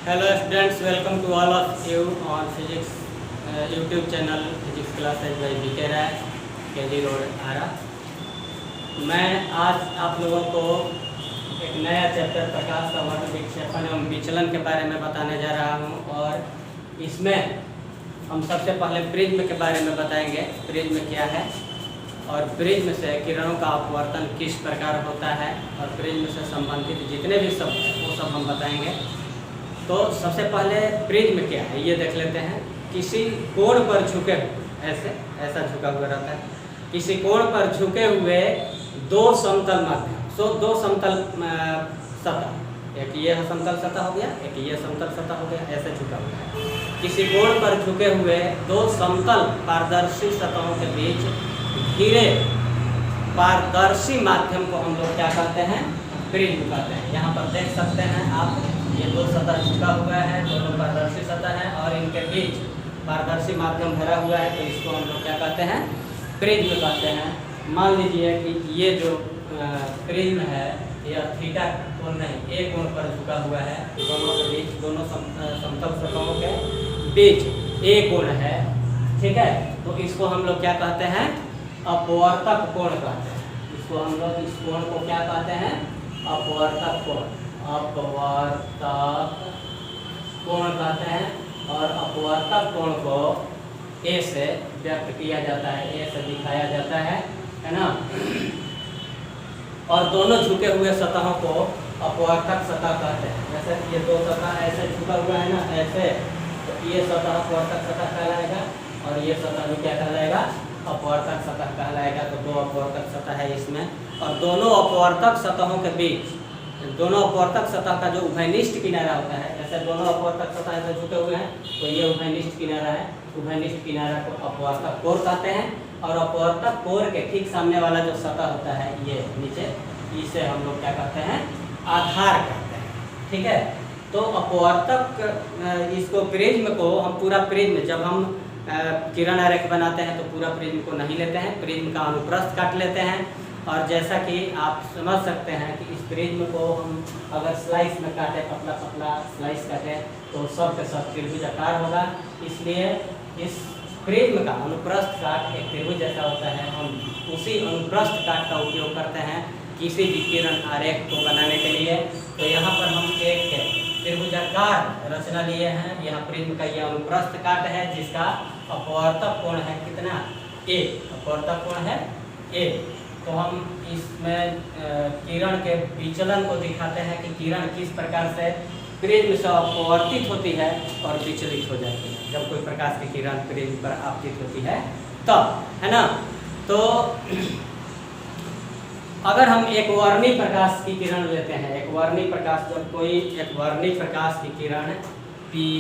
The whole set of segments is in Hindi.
Hello students, welcome to all of you on physics YouTube channel physics classes by BK Rai, KG road Arrah. मैं आज आप लोगों को एक नया चैप्टर प्रकाश का वर्ग विक्षेपण एवं विचलन के बारे में बताने जा रहा हूं और इसमें हम सबसे पहले प्रिज्म के बारे में बताएंगे। प्रिज्म क्या है और प्रिज्म से किरणों का अपवर्तन किस प्रकार होता है और प्रिज्म से संबंधित जितने भी सब वो सब हम बताएंगे। तो सबसे पहले प्रिज्म क्या है ये देख लेते हैं। किसी कोण पर झुके हुए ऐसा झुका हुआ रहता है। किसी कोण पर झुके हुए दो समतल माध्यम दो समतल सतह, एक ये समतल सतह हो गया, एक ये समतल सतह हो गया, ऐसे झुका हुआ है। किसी कोण पर झुके हुए दो समतल पारदर्शी सतहों के बीच घिरे पारदर्शी माध्यम को हम लोग क्या कहते हैं? प्रिज्म कहते हैं। यहाँ पर देख सकते हैं आप, ये दो सतह झुका हुआ है, दोनों पारदर्शी सतह है और इनके बीच पारदर्शी माध्यम भरा हुआ है, तो इसको हम लोग क्या कहते हैं? प्रिज्म कहते हैं। मान लीजिए कि ये जो प्रिज्म है यह थीटा कोण नहीं, एक कोण पर झुका हुआ है, दोनों के बीच दोनों समतल सतहों के बीच एक कोण है, ठीक है। तो इसको हम लोग क्या कहते हैं? अपवर्तक कोण कहते हैं। इसको हम लोग इस कोण को क्या कहते हैं? अपवर्तक कोण, अपवर्तक कोण कहते हैं। और अपवर्तक कोण को ए से व्यक्त किया जाता है, ए से दिखाया जाता है ना। और दोनों झुके हुए सतहों को अपवर्तक सतह कहते हैं। जैसे ये दो सतह ऐसे झुका हुआ है ना, ऐसे, तो ये सतह अपवर्तक सतह कहलाएगा और ये सतह भी क्या कहलाएगा? अपवर्तक सतह कहलाएगा। तो दो अपवर्तक सतह है इसमें, और दोनों अपवर्तक सतहों के बीच, दोनों अपवर्तक सतह का जो उभयनिष्ठ किनारा होता है, जैसे दोनों अपवर्तक सतह ऐसे झुके हुए हैं, तो ये उभयनिष्ठ किनारा है। उभयनिष्ठ किनारा को अपवर्तक कोण कहते हैं। और अपवर्तक कोण के ठीक सामने वाला जो सतह होता है ये नीचे, इसे हम लोग क्या कहते हैं? आधार कहते हैं, ठीक है। तो अपवर्तक इसको प्रिज्म को हम पूरा प्रिज्म, जब हम किरण आरेख बनाते हैं तो पूरा प्रिज्म को नहीं लेते हैं, प्रिज्म का अनुप्रस्थ काट लेते हैं। और जैसा कि आप समझ सकते हैं कि इस प्रिज्म को हम अगर स्लाइस में काटे, पतला पतला स्लाइस काटे, तो सब के सब त्रिभुजाकार होगा। इसलिए इस प्रिज्म का अनुप्रस्थ काट एक त्रिभुज जैसा होता है। हम उसी अनुप्रस्थ काट का उपयोग करते हैं किसी भी किरण आरेख को बनाने के लिए। तो यहाँ पर हम एक त्रिभुजाकार रचना लिए हैं। यहाँ प्रिज्म का यह अनुप्रस्थ काट है जिसका अपवर्तक कोण है कितना? ए। अपवर्तक कोण है ए। तो हम इसमें किरण के विचलन को दिखाते हैं कि किरण किस प्रकार से प्रिज्म से अपवर्तित होती है और विचलित हो जाती है। जब कोई प्रकाश की किरण प्रिज्म पर आपतित होती है तब, है ना। तो अगर हम एक वर्णी प्रकाश की किरण लेते हैं, एक वर्णी प्रकाश, जब कोई एक वर्णी प्रकाश की किरण पी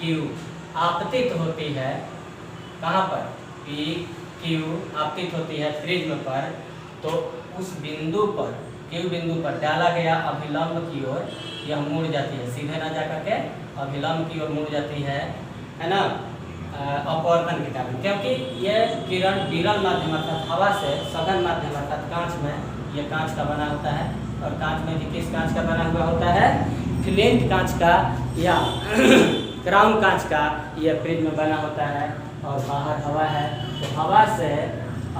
क्यू आपतित होती है, कहाँ पर? पी क्यू आपतित होती है प्रिज्म पर, तो उस बिंदु पर, क्यू बिंदु पर डाला गया अभिलंब की ओर यह मुड़ जाती है, सीधे ना जा करके अभिलंब की ओर मुड़ जाती है ना, अपवर्तन के कारण। क्योंकि यह किरण विरल माध्यम अर्थात हवा से सघन माध्यम अर्थात कांच में, यह कांच का बना होता है। और कांच में भी किस कांच का बना हुआ होता है? फ्लिंट कांच का या क्राउन कांच का यह प्रिज्म बना होता है और बाहर हवा है। तो हवा से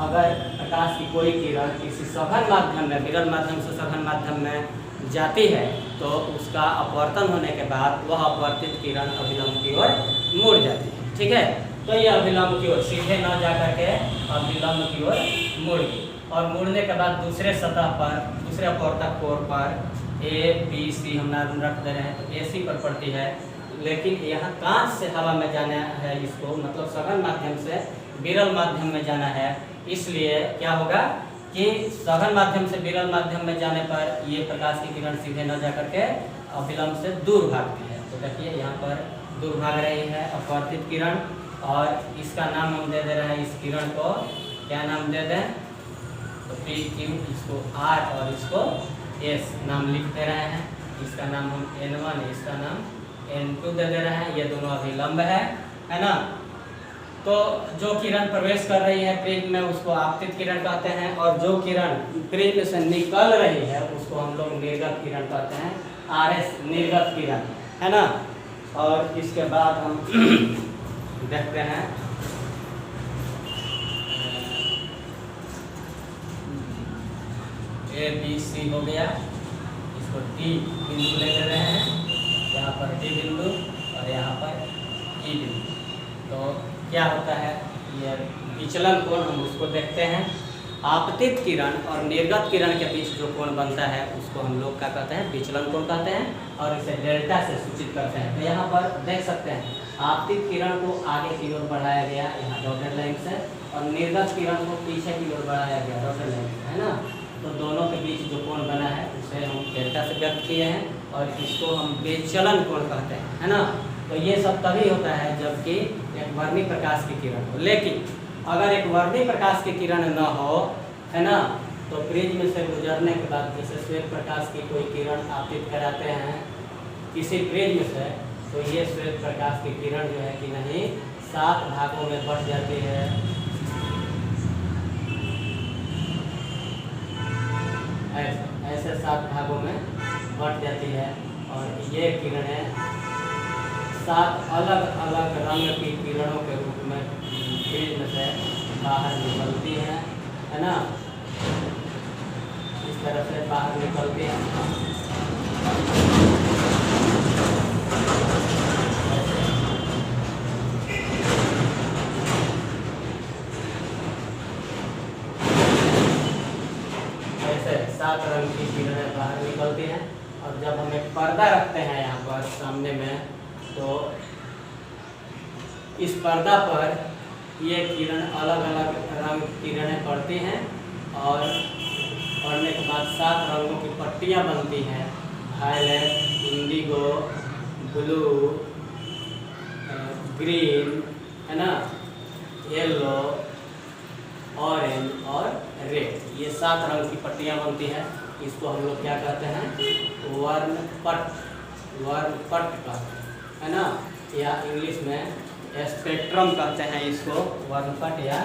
अगर प्रकाश की कोई किरण किसी सघन माध्यम में, विरल माध्यम से सघन माध्यम में जाती है, तो उसका अपवर्तन होने के बाद वह अपवर्तित किरण अभिलंब की ओर मुड़ जाती है, ठीक है। तो ये अभिलंब की ओर सीधे न जा करके अभिलंब की ओर मुड़ गई, और मुड़ने के बाद दूसरे सतह पर, दूसरे अपवर्तक कोण पर ए बी सी हम नाम रख दे रहे हैं, तो ए सी पर पड़ती है। लेकिन यहाँ कांच से हवा में जाना है इसको, मतलब सघन माध्यम से विरल माध्यम में जाना है। इसलिए क्या होगा कि सघन माध्यम से विरल माध्यम में जाने पर ये प्रकाश की किरण सीधे न जा करके अभिलंब से दूर भागती है। तो देखिए यहाँ पर दूर भाग रही है अपवर्तित किरण, और इसका नाम हम दे दे रहे हैं, इस किरण को क्या नाम दे दें? तो पी क्यू, इसको आर और इसको एस नाम लिख दे रहे हैं। इसका नाम हम N1, इसका नाम N2 दे दे रहे हैं। ये दोनों अभिलंब है ना। तो जो किरण प्रवेश कर रही है प्रिज्म में उसको आपतित किरण कहते हैं, और जो किरण प्रिज्म से निकल रही है उसको हम लोग निर्गत किरण कहते हैं। RS निर्गत किरण, है ना। और इसके बाद हम देखते हैं ए बी सी हो गया, इसको डी बिंदु ले रहे हैं, यहाँ पर डी बिंदु और यहाँ पर ई बिंदु। तो क्या होता है, ये विचलन कोण हम उसको देखते हैं। आपतित किरण और निर्गत किरण के बीच जो कोण बनता है उसको हम लोग क्या कहते हैं, विचलन कोण कहते हैं, और इसे डेल्टा से सूचित करते हैं। तो यहाँ पर देख सकते हैं आपतित किरण को आगे की ओर बढ़ाया गया यहाँ डॉटेड लाइन से, और निर्गत किरण को पीछे की ओर बढ़ाया गया डॉटेड लाइन से, है ना। तो दोनों के बीच जो कोण बना है उसे हम डेल्टा से व्यक्त किए हैं, और इसको हम विचलन कोण कहते हैं, है ना। तो ये सब तभी होता है जबकि एक वर्णी प्रकाश की किरण हो। लेकिन अगर एक वर्णी प्रकाश की किरण न हो, है ना, तो प्रिज्म से गुजरने के बाद जैसे श्वेत प्रकाश की कोई किरण आपतित कराते हैं किसी प्रिज्म से, तो ये श्वेत प्रकाश की किरण जो है कि नहीं 7 भागों में बट जाती है। ऐसे 7 भागों में बट जाती है, और ये किरणें 7 अलग अलग रंग की किरणों के रूप में प्रिज्म से बाहर निकलती है ना। इस तरह से बाहर निकलती है। ऐसे 7 रंग की किरणें बाहर निकलती हैं, और जब हम एक पर्दा रखते हैं यहाँ पर सामने में, तो इस पर्दा पर ये किरण अलग अलग रंग किरणें पड़ती हैं, और पड़ने के बाद 7 रंगों की पट्टियाँ बनती हैं, वायलेट, इंडिगो, ब्लू, ग्रीन, है ना, येलो, ऑरेंज और रेड। ये 7 रंग की पट्टियाँ बनती हैं। इसको हम लोग क्या कहते हैं, वर्णपट कहते हैं, है ना, या इंग्लिश में स्पेक्ट्रम कहते हैं इसको, वर्णपट या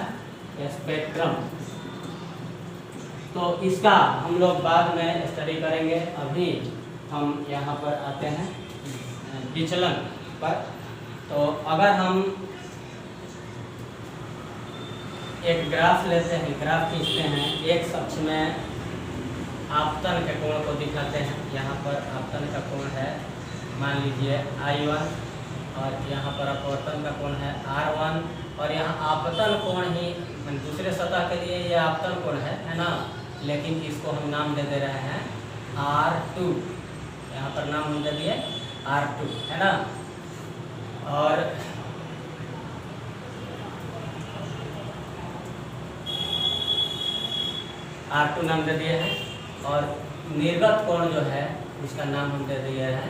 स्पेक्ट्रम। तो इसका हम लोग बाद में स्टडी करेंगे। अभी हम यहाँ पर आते हैं विचलन पर। तो अगर हम एक ग्राफ लेते हैं, ग्राफ खींचते हैं, एक अक्ष में आपतन के कोण को दिखाते हैं। यहाँ पर आपतन का कोण है मान लीजिए I1, और यहाँ पर अपवर्तन का कोण है R1, और यहाँ आपतन कोण ही दूसरे सतह के लिए ये आपतन कोण है ना, लेकिन इसको हम नाम दे रहे हैं R2। यहाँ पर नाम हम दे दिए R2, है ना। और R2 नाम दे दिए हैं, और निर्गत कोण जो है उसका नाम हम दे दिए हैं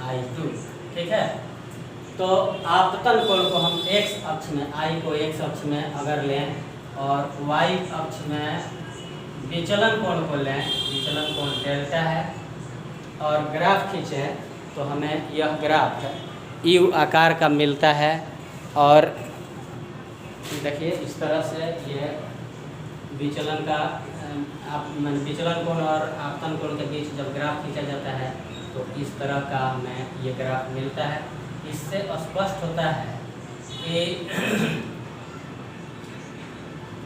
I2, ठीक है। तो आपतन कोण को हम x अक्ष में, I को x अक्ष में अगर लें, और y अक्ष में विचलन कोण को लें, विचलन कोण डेल्टा है, और ग्राफ खींचें तो हमें यह ग्राफ U आकार का मिलता है। और देखिए इस तरह से ये विचलन का विचलन कोण और आपतन कोण के बीच जब ग्राफ खींचा जाता है तो इस तरह का हमें ये ग्राफ मिलता है। इससे स्पष्ट होता है कि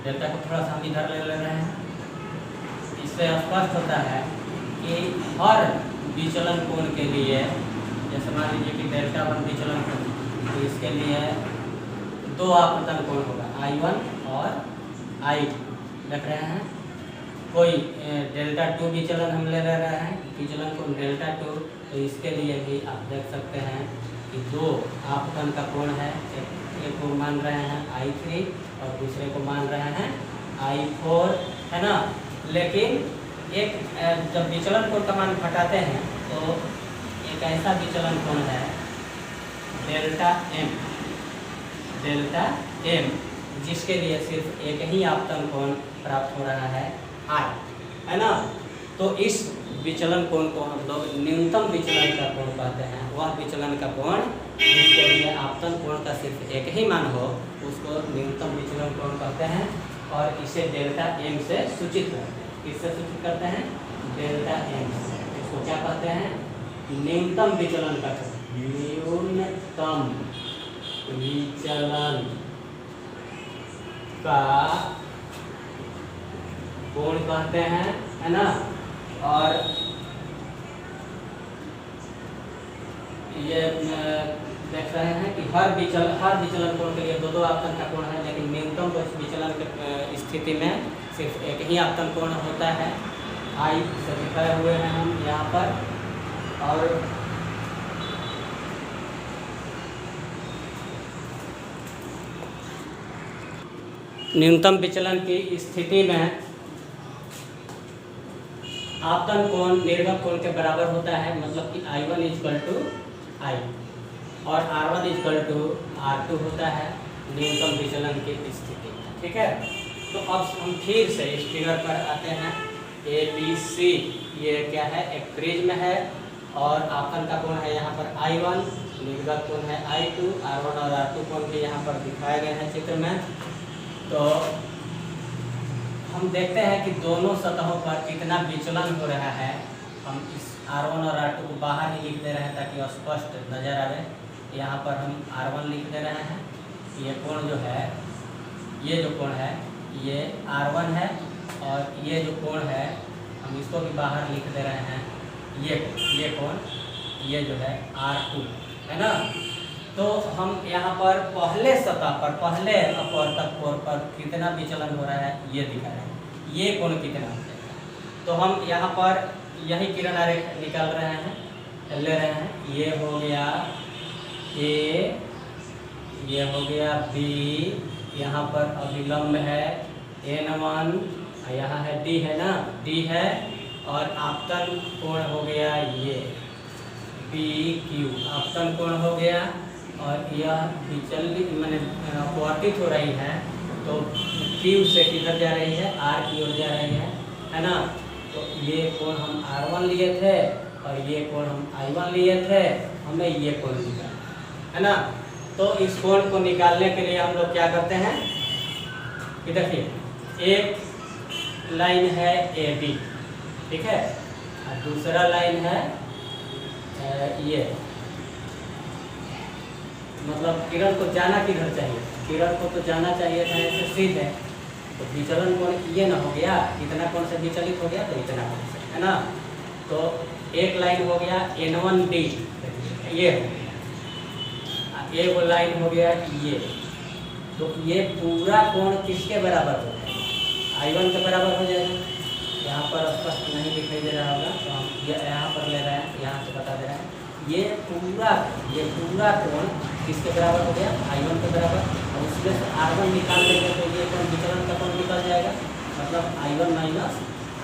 डेल्टा को थोड़ा सा हम इधर ले रहे हैं। इससे स्पष्ट होता है कि हर विचलन कोण के लिए, जैसे मान लीजिए कि डेल्टा 1 विचलन कोण, तो इसके लिए 2 आपतन कोण होगा, I1 और I2 देख रहे हैं। कोई डेल्टा 2 विचलन हम ले रहे हैं, विचलन कोण डेल्टा 2, तो इसके लिए भी आप देख सकते हैं कि 2 आपतन का कोण है। एक को मान रहे हैं I3 और दूसरे को मान रहे हैं I4, है ना। लेकिन एक जब विचलन कोण का मान घटाते हैं तो एक ऐसा विचलन कोण है डेल्टा M, जिसके लिए सिर्फ एक ही आपतन कोण प्राप्त हो रहा है I, है ना। तो इस विचलन कोण को हम लोग न्यूनतम विचलन का कोण कहते हैं। वह विचलन का कोण जिसके लिए आपतन कोण का सिर्फ एक ही मान हो उसको न्यूनतम विचलन कोण कहते हैं, और इसे डेल्टा M से सूचित करते हैं। किससे सूचित करते हैं? डेल्टा M से। इसको क्या कहते हैं? न्यूनतम विचलन का कोण। न्यूनतम विचलन का कोण कहते हैं, है ना। और ये देख रहे हैं कि हर विचलन कोण के लिए दो आपतन का कोण है, लेकिन न्यूनतम विचलन की स्थिति में सिर्फ एक ही आपतन कोण होता है। आई से दिखाए हुए हैं हम यहाँ पर। और न्यूनतम विचलन की स्थिति में आपतन कोण निर्गत कोण के बराबर होता है, मतलब कि I1 इक्वल टू I और R1 इक्वल टू R2 होता है न्यूनतम विचलन की स्थिति में। ठीक है, तो अब हम फिर से इस फिगर पर आते हैं। ABC ये क्या है, एक प्रिज्म है और आपतन का कोण है यहाँ पर I1, निर्गत कोण है I2, R1 और R2 कोण के यहाँ पर दिखाए गए हैं चित्र में। तो हम देखते हैं कि दोनों सतहों पर कितना विचलन हो रहा है। हम इस R1 और R2 को बाहर ही लिख दे रहे हैं ताकि स्पष्ट नज़र आवे। यहाँ पर हम R1 लिख दे रहे हैं। ये कोण जो है, ये जो कोण है ये R1 है और ये जो कोण है हम इसको भी बाहर लिख दे रहे हैं। ये कोण ये जो है R2 है ना। तो हम यहाँ पर पहले सतह पर, पहले अपवर्तक कोण पर कितना विचलन हो रहा है ये दिखा रहे हैं। ये कोण कितना हो जाएगा, तो हम यहाँ पर यही किरण आरेख निकाल रहे हैं, ले रहे हैं। ये हो गया A, ये हो गया B, यहाँ पर अभिलंब है N1, यहाँ है D है ना, D है। और आपतन कोण हो गया ये PQ, आपतन कोण हो गया। और यह विचलित मैंने अपवर्तित हो रही है, तो Q से किधर जा रही है, R की ओर जा रही है ना। तो ये कोण हम R1 लिए थे और ये कोण हम I1 लिए थे, हमें ये कोण निकालना है ना। तो इस कोण को निकालने के लिए हम लोग क्या करते हैं कि देखिए, एक लाइन है AB, ठीक है, और दूसरा लाइन है ये, मतलब किरण को जाना किधर चाहिए, किरण को तो जाना चाहिए था ऐसे सीधे। तो विचलन कोण ये ना हो गया, कितना कोण से विचलित हो गया, तो इतना कोण से, है ना। तो एक लाइन हो गया N1D, ये हो गया, एक लाइन हो गया ये। तो ये पूरा कोण किसके बराबर हो जाएगा, I1 के बराबर हो जाएगा। यहाँ पर स्पष्ट नहीं दिखाई दे रहा होगा, तो हम यहाँ पर ले रहे हैं, यहाँ से बता दे रहे हैं। ये पूरा कोण किसके बराबर हो गया, I1 के बराबर। और उसमें से R1 निकाल लेंगे तो ये कोण विचलन का कोण निकल जाएगा, मतलब I1 माइनस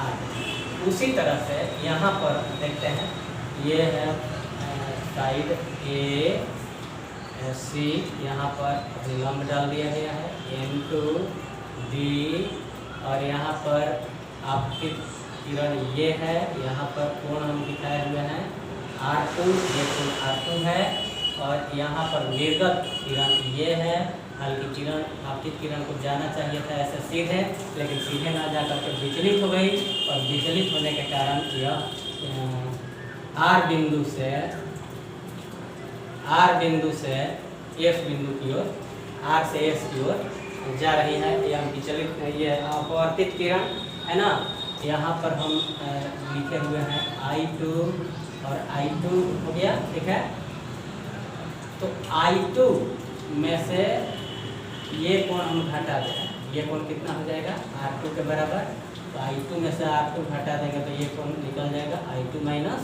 R1। उसी तरह से यहाँ पर देखते हैं, ये है साइड AC, यहाँ पर अभिलंब डाल दिया गया है N2D, और यहाँ पर आपतित किरण ये है, यहाँ पर कोण हम दिखाए हुए हैं R2, ये कोण R2 है। और यहाँ पर निर्गत किरण ये है, हल्की किरण आपतित किरण को जाना चाहिए था ऐसे सीधे, लेकिन सीधे ना जा करके विचलित हो गई। और विचलित होने के कारण यह R बिंदु से S बिंदु की ओर, R से S की ओर जा रही है। यह विचलित, ये अपवर्तित किरण है ना। यहाँ पर हम लिखे हुए हैं I2 और I2 हो गया, ठीक है। तो I2 में से ये कोण हम घटा दें, ये कोण कितना हो जाएगा, R2 के बराबर। तो I2 में से R2 घटा देंगे तो ये कोण निकल जाएगा I2 माइनस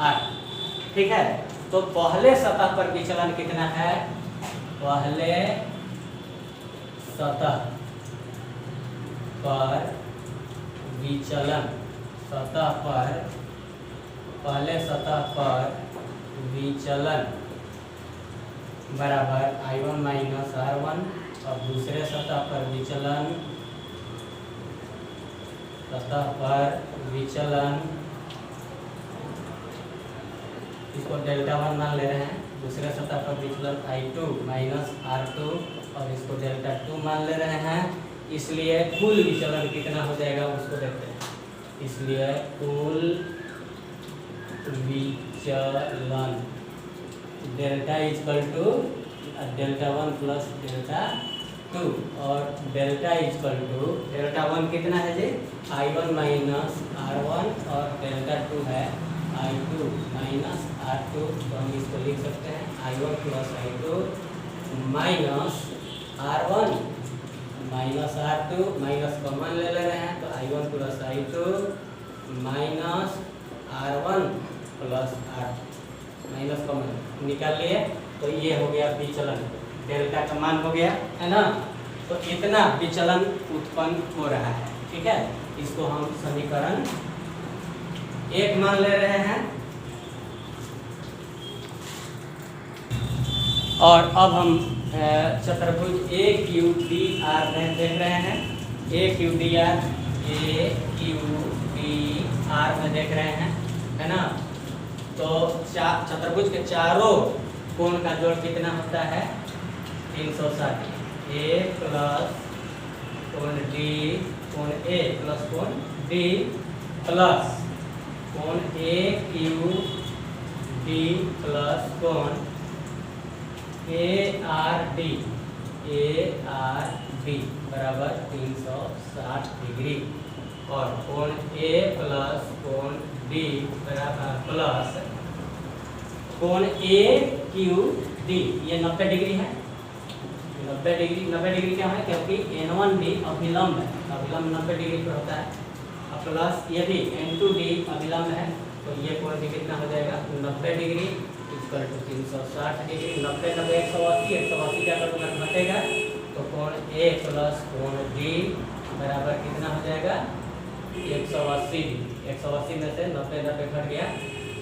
R2, ठीक है। तो पहले सतह पर विचलन कितना है, पहले सतह पर विचलन, पहले सतह पर विचलन बराबर I1 माइनस R1, और दूसरे सतह पर विचलन इसको डेल्टा 1 मान ले रहे हैं। दूसरे सतह पर विचलन I2 माइनस R2 और इसको डेल्टा 2 मान ले रहे हैं। इसलिए कुल विचलन कितना हो जाएगा उसको देखते हैं। इसलिए कुल विचलन delta equal to delta 1 plus delta 2 और डेल्टा इजकल टू डेल्टा 1 कितना है जी I1 माइनस R1 और डेल्टा 2 है I2 माइनस R2। तो हम इसको लिख सकते हैं I1 plus I2 minus R1 minus R2 minus common ले रहे हैं तो I1 plus I2 minus R1 plus R2 minus common निकाल लिए। तो ये हो गया विचलन, डेल्टा का मान हो गया है ना। तो इतना विचलन उत्पन्न हो रहा है, ठीक है। इसको हम समीकरण 1 मान ले रहे हैं। और अब हम चतुर्भुज AQDR में देख रहे हैं। AQDR में देख रहे हैं, है ना। तो चतुर्भुज के चारों कोण का जोड़ कितना होता है 360। A प्लस कोण D कोण A प्लस कोण D प्लस कोण AQD प्लस कोण ARD बराबर 360 डिग्री और कोण A प्लस कोण D बराबर प्लस कोण AQD ये 90 डिग्री है। 90 डिग्री क्या है क्योंकि N1D अभिलंब है, अभिलंब 90 डिग्री पर होता है। अब प्लस यदि N2D अभिलंब है तो ये कोण भी कितना हो जाएगा 90 डिग्री इक्वल टू 360 डिग्री। 90 90 180 180 का अगर घटेगा तो कोण A प्लस कोण D बराबर कितना हो जाएगा 180 डिग्री। 180 में से 90 90 घट गया,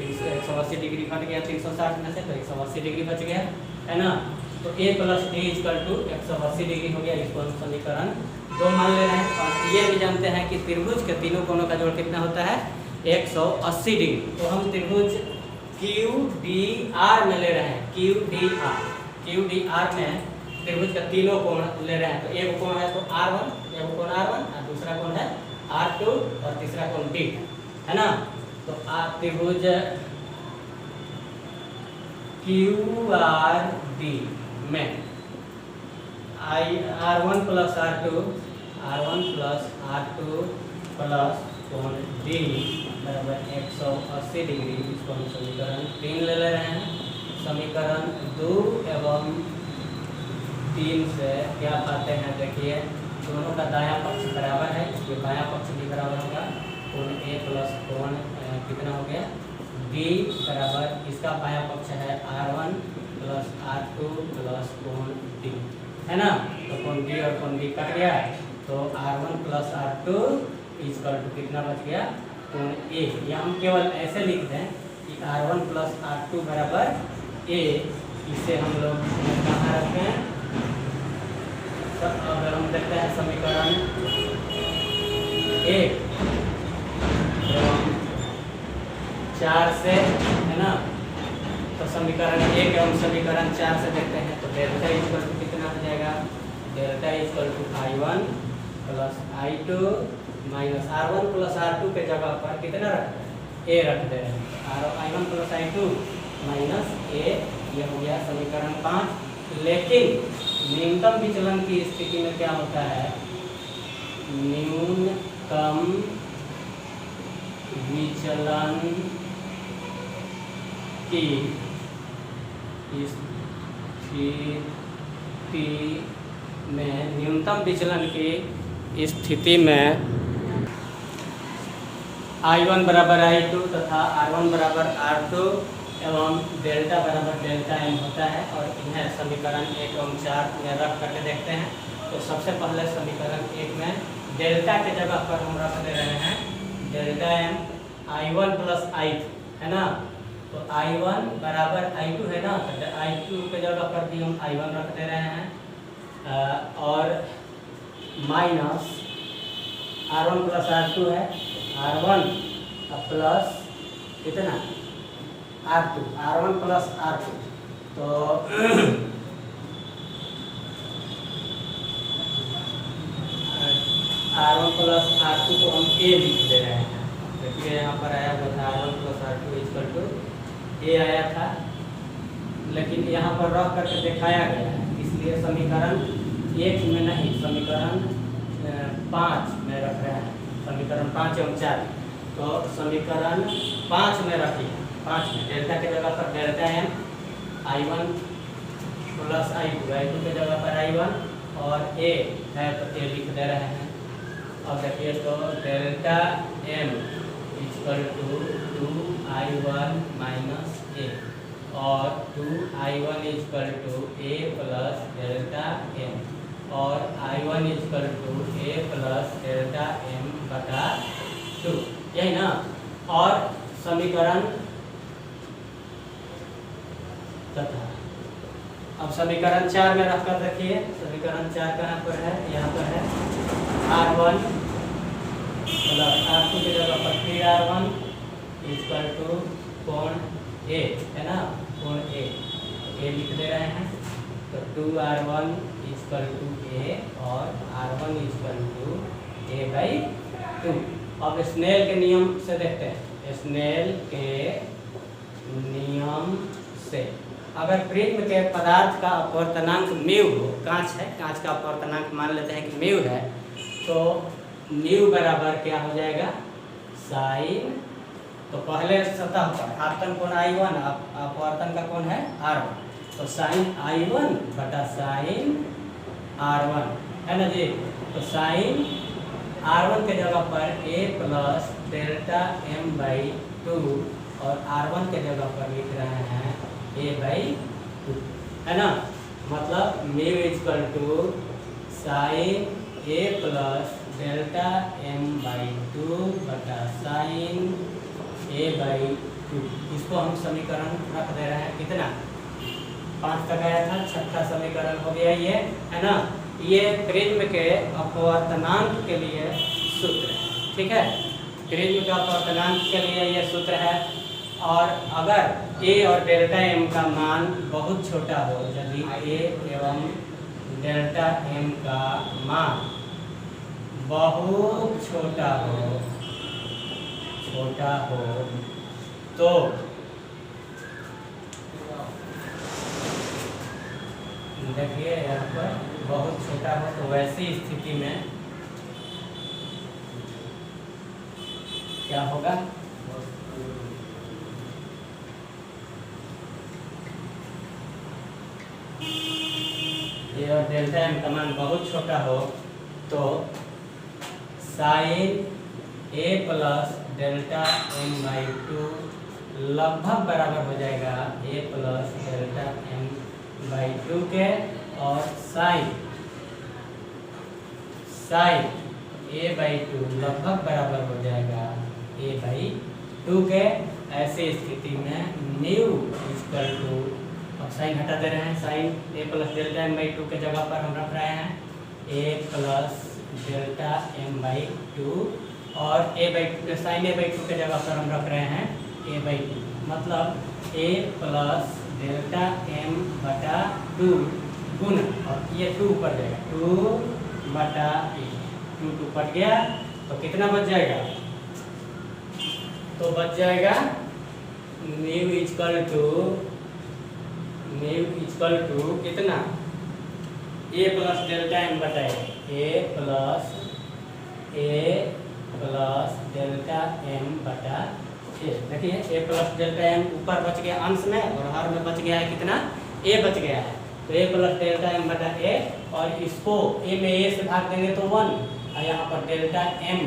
180 डिग्री घट गया 360 में से तो 180 डिग्री बच गया, है ना। तो A plus D equal to 180 degree हो गया। इसको हम समीकरण 2 मान ले रहे हैं। और ये भी जानते हैं कि त्रिभुज के तीनों कोणों का जोड़ कितना होता है 180 डिग्री। तो हम त्रिभुज QDR में ले रहे हैं। QDR में त्रिभुज का तीनों कोण ले रहे हैं। तो एक कोण है तो R1, एक कोण R1 और दूसरा कोण है R2 और तीसरा कोण D, है ना। तो त्रिभुज QRD में R1 प्लस R2 प्लस कोण D बराबर 180 डिग्री। इसको हम समीकरण 3 ले रहे हैं। समीकरण 2 एवं 3 से क्या पाते हैं देखिए, दोनों का दायां पक्ष बराबर है, इसलिए बायां पक्ष भी बराबर होगा। कोण A प्लस कोण कितना हो गया D बराबर, इसका बायां पक्ष है R1 प्लस R2 प्लस कोण D, है ना। तो कोण D और कोण D कट गया तो R1 plus R2 equal to कितना बच गया कोण A। या हम केवल ऐसे लिख दें कि R1 प्लस R2 बराबर A। इसे हम लोग कहाँ रखते हैं, अगर हम देखते हैं समीकरण 1 एवं 4 से, है ना। तो समीकरण 1 एवं समीकरण 4 से देखते हैं तो डेल्टा इक्वल टू कितना हो जाएगा, delta equal to I1 plus I2 minus R1 plus R2 के जगह पर कितना रखते हैं A रख दे रहे हैं। I1 plus I2 minus A, ये हो गया समीकरण 5। लेकिन न्यूनतम विचलन की स्थिति में क्या होता है, न्यूनतम विचलन की स्थिति में I1 बराबर I2 तथा R1 बराबर R2 एवं डेल्टा बराबर डेल्टा M होता है। और इन्हें समीकरण 1 एवं 4 में रख करके देखते हैं। तो सबसे पहले समीकरण 1 में डेल्टा के जगह पर हम रख दे रहे हैं delta M I1 plus I2, है ना। तो I1 बराबर I2 है ना, तो I2 के जगह पर भी हम I1 रख दे रहे हैं और माइनस R1 प्लस R2 है, R1 प्लस कितना R2, R1 प्लस R2। तो R1 प्लस R2 को हम A लिख दे रहे हैं। देखिए यहाँ पर आया हुआ था R1 plus R2 equal to A आया था। लेकिन यहाँ पर रख करके दिखाया गया है, इसलिए समीकरण 1 में नहीं, समीकरण 5 में रख रहे हैं। समीकरण 5 एवं 4, तो समीकरण 5 में रखिए। 5 में डेल्टा के जगह पर delta m, I1 plus I2 के जगह पर I1 और a है तो a लिख दे रहे हैं। अब देखिए तो delta m equal to 2I1 minus a और 2I1 equal to a plus delta m और I1 equal to a plus delta m बटा 2, यही ना। और समीकरण तथा अब समीकरण 4 में रखकर रखिए। समीकरण 4 कहाँ पर है? यहाँ पर है। R1 प्लस R2 की जगह पर फिर R1 इक्वल टू कोण A, है ना, कोण A, A लिख दे रहे हैं। तो 2R1 इक्वल टू A और R1 इक्वल टू A/2। अब स्नेल के नियम से देखते हैं। स्नेल के नियम से अगर प्रिज्म के पदार्थ का अपवर्तनांक म्यू हो, कांच है, कांच का अपवर्तनांक मान लेते हैं कि म्यू है, तो म्यू बराबर क्या हो जाएगा? साइन, तो पहले सतह पर आपतन कोण I1, अपवर्तन का कोण है R1, तो साइन I1 बटा साइन R1, है ना जी। तो साइन R1 के जगह पर a प्लस डेल्टा m/2 और R1 के जगह पर लिख रहे हैं a/2, है ना। मतलब mu equal to sine a plus delta m/2 बटा साइन a/2। इसको हम समीकरण रख दे रहे हैं। कितना? 5 तक आया था, छठा समीकरण हो गया ये, है ना। ये प्रिज्म के अपवर्तनांक के लिए सूत्र है, ठीक है। प्रिज्म का अपवर्तनांक के लिए ये सूत्र है। और अगर a और डेल्टा m का मान बहुत छोटा हो, यदि a एवं डेल्टा m का मान बहुत छोटा हो तो देखिए यहाँ पर बहुत छोटा हो तो वैसी स्थिति में क्या होगा? और डेल्टा m का मान बहुत छोटा हो तो sign a plus delta m/2 लगभग बराबर हो जाएगा a प्लस डेल्टा m/2 के, और साइन a/2 लगभग बराबर हो जाएगा a/2 के। ऐसी स्थिति में म्यू इक्वल टू, अब साइन हटा दे रहे हैं, sign a plus delta m/2 के जगह पर हम रख रहे हैं a प्लस डेल्टा m/2 और साइन a/2 के जगह पर हम रख रहे हैं a/2, मतलब a प्लस डेल्टा m बटा 2 गुना, और ये 2 ऊपर जाएगा, 2 बटा 2 कट गया तो कितना बच जाएगा? तो बच जाएगा म्यू इक्वल टू कितना? a प्लस डेल्टा m बटा a प्लस डेल्टा m बटा a। देखिए a प्लस डेल्टा m ऊपर बच गया अंश में, और हर में बच गया है कितना? a बच गया है, तो a प्लस डेल्टा m बटा a, और इसको a में a से भाग देंगे तो 1, और यहाँ पर डेल्टा m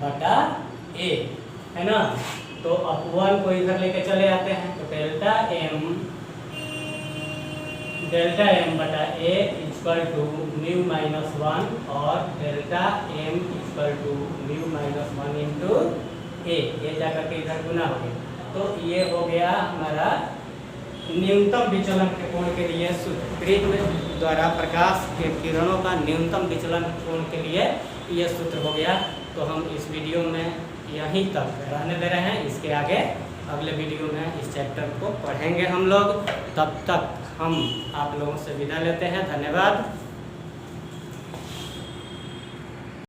बटा a, है ना। तो अब 1 को इधर लेके चले आते हैं, तो डेल्टा m बटा a equal to mu minus 1 और delta m equal to mu minus 1 into a, ये जाकर के इधर गुना हो गया। तो ये हो गया हमारा न्यूनतम विचलन के कोण के लिए सूत्र। प्रिज्म द्वारा प्रकाश के किरणों का न्यूनतम विचलन कोण के लिए ये सूत्र हो गया। तो हम इस वीडियो में यहीं तक रहने दे रहे हैं, इसके आगे अगले वीडियो में इस चैप्टर को पढ़ेंगे हम लोग। तब तक हम आप लोगों से विदा लेते हैं। धन्यवाद।